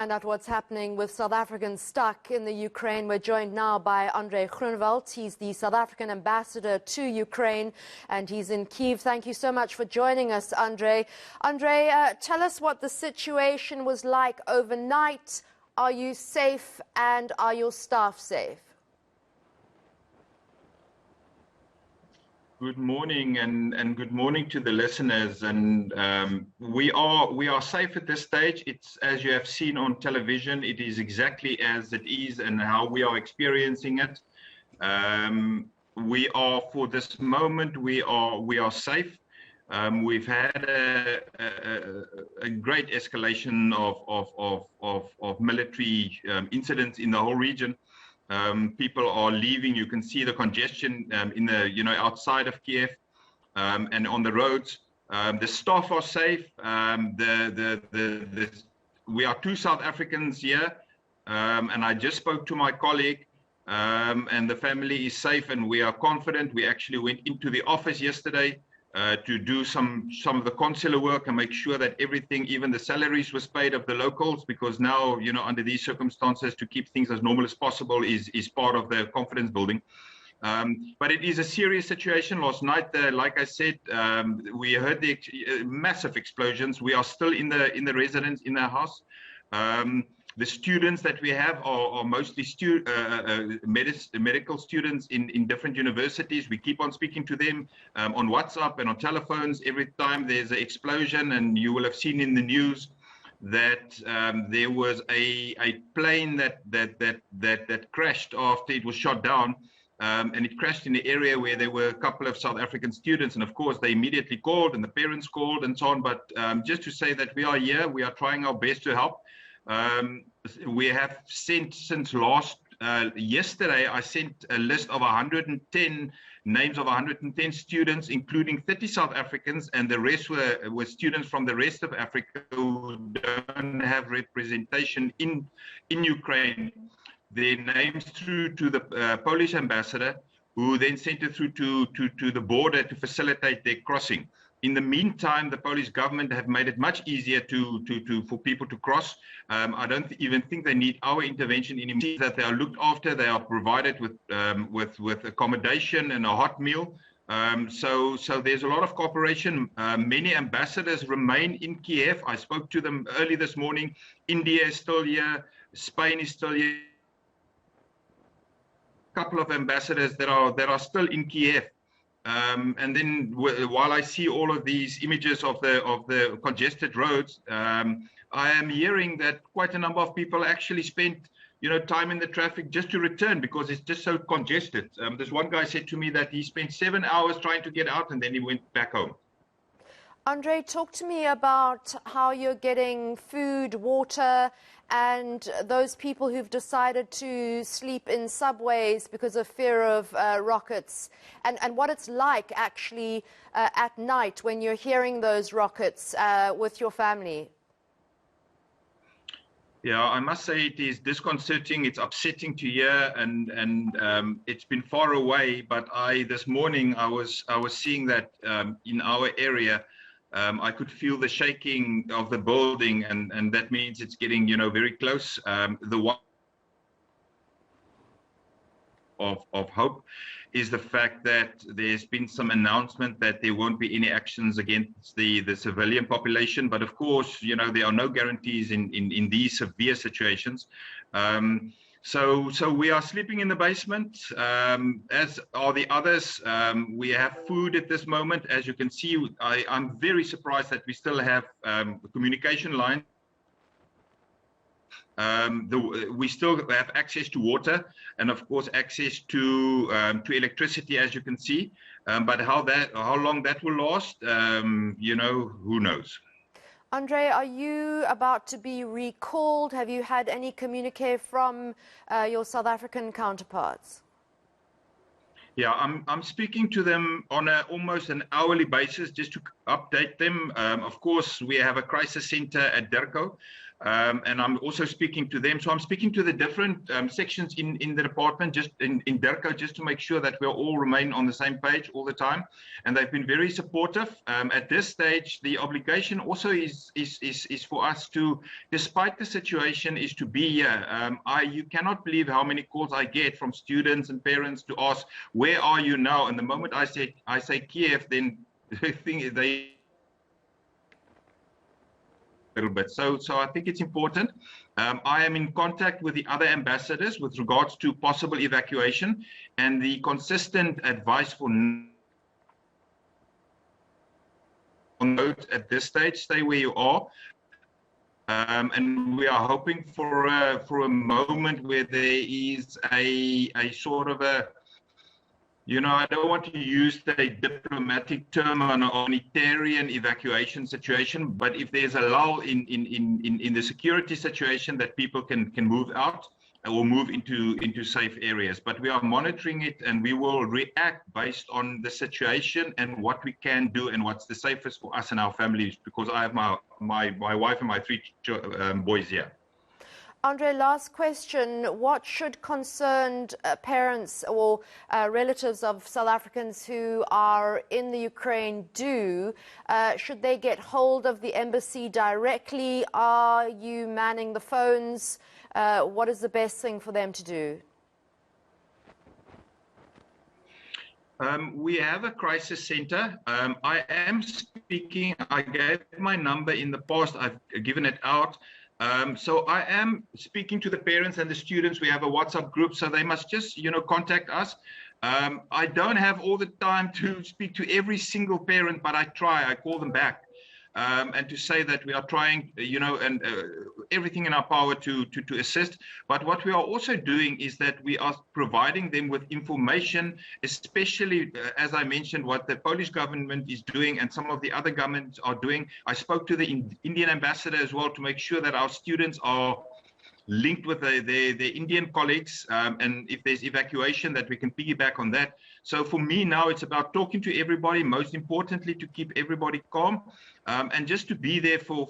And at what's happening with South Africans stuck in the Ukraine. We're joined now by Andre Groenewald. He's the South African ambassador to Ukraine, and he's in Kiev. Thank you so much for joining us, Andre. Andre, tell us what the situation was like overnight. Are you safe, and are your staff safe? Good morning, and good morning to the listeners. And we are safe at this stage. It's, as you have seen on television, it is exactly as it is and how we are experiencing it. We are, for this moment, we are safe. We've had a great escalation of military incidents in the whole region. People are leaving. You can see the congestion in the, outside of Kiev and on the roads. The staff are safe. We are 2 South Africans here, and I just spoke to my colleague, and the family is safe, and we are confident. We actually went into the office yesterday to do some of the consular work and make sure that everything, even the salaries, was paid of the locals, because now, under these circumstances, to keep things as normal as possible is part of the confidence building. But it is a serious situation. Last night, like I said, we heard the massive explosions. We are still in the residence, in the house. The students that we have are mostly medical students in different universities. We keep on speaking to them on WhatsApp and on telephones every time there's an explosion. And you will have seen in the news that there was a plane that crashed after it was shot down. And it crashed in the area where there were a couple of South African students. And of course, they immediately called, and the parents called and so on. But just to say that we are here, we are trying our best to help. We have sent since yesterday, I sent a list of 110 names of 110 students, including 30 South Africans, and the rest were students from the rest of Africa who don't have representation in Ukraine. Their names through to the Polish ambassador, who then sent it through to the border to facilitate their crossing. In the meantime, the Polish government have made it much easier for people to cross. I don't even think they need our intervention anymore. That they are looked after, they are provided with accommodation and a hot meal. So there's a lot of cooperation. Many ambassadors remain in Kiev. I spoke to them early this morning. India is still here. Spain is still here. A couple of ambassadors that are still in Kiev. And then while I see all of these images of the congested roads, I am hearing that quite a number of people actually spent time in the traffic just to return because it's just so congested. This one guy said to me that he spent 7 hours trying to get out and then he went back home. Andre, talk to me about how you're getting food, water, and those people who've decided to sleep in subways because of fear of rockets, and what it's like actually at night when you're hearing those rockets with your family. Yeah, I must say it is disconcerting. It's upsetting to hear, and it's been far away. But this morning I was seeing that in our area. I could feel the shaking of the building, and that means it's getting, very close. The one of hope is the fact that there's been some announcement that there won't be any actions against the civilian population. But of course, there are no guarantees in these severe situations. So we are sleeping in the basement, as are the others. We have food at this moment. As you can see, I'm very surprised that we still have communication lines. We still have access to water and, of course, access to electricity, as you can see. But how long that will last, who knows? Andre, are you about to be recalled? Have you had any communique from your South African counterparts? Yeah, I'm speaking to them on almost an hourly basis just to update them. Of course, we have a crisis center at Derco. And I'm also speaking to them. So I'm speaking to the different sections in the department, just in DERCO, just to make sure that we all remain on the same page all the time. And they've been very supportive. At this stage, the obligation also is for us to, despite the situation, is to be here. You cannot believe how many calls I get from students and parents to ask, where are you now? And the moment I say Kiev, then the thing is they little bit. So I think it's important. I am in contact with the other ambassadors with regards to possible evacuation, and the consistent advice for note at this stage, stay where you are. And we are hoping for a moment where there is a sort of a, you know, I don't want to use the diplomatic term on a humanitarian evacuation situation, but if there's a lull in the security situation, that people can move out or move into safe areas. But we are monitoring it, and we will react based on the situation and what we can do and what's the safest for us and our families, because I have my wife and my 3 boys here. Andre, last question. What should concerned parents or relatives of South Africans who are in the Ukraine do? Should they get hold of the embassy directly? Are you manning the phones? What is the best thing for them to do? We have a crisis center. I am speaking. I gave my number in the past. I've given it out. So I am speaking to the parents and the students. We have a WhatsApp group, so they must just, you know, contact us. I don't have all the time to speak to every single parent, but I try. I call them back, and to say that we are trying, you know, and everything in our power to assist. But what we are also doing is that we are providing them with information, especially, as I mentioned, what the Polish government is doing and some of the other governments are doing. I spoke to the Indian ambassador as well to make sure that our students are linked with their Indian colleagues, and if there's evacuation, that we can piggyback on that. So for me now, it's about talking to everybody, most importantly, to keep everybody calm, and just to be there for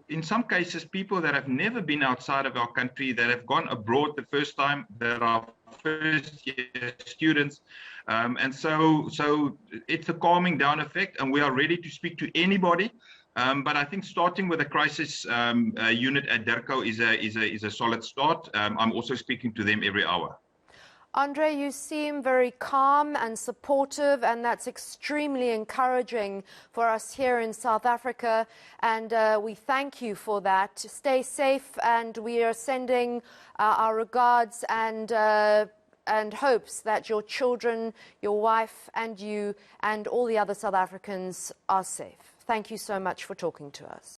in some cases, people that have never been outside of our country, that have gone abroad the first time, that are first-year students. And so it's a calming down effect, and we are ready to speak to anybody. But I think starting with a crisis unit at DERCO is a solid start. I'm also speaking to them every hour. Andre, you seem very calm and supportive, and that's extremely encouraging for us here in South Africa, and we thank you for that. Stay safe, and we are sending our regards and hopes that your children, your wife, and you, and all the other South Africans are safe. Thank you so much for talking to us.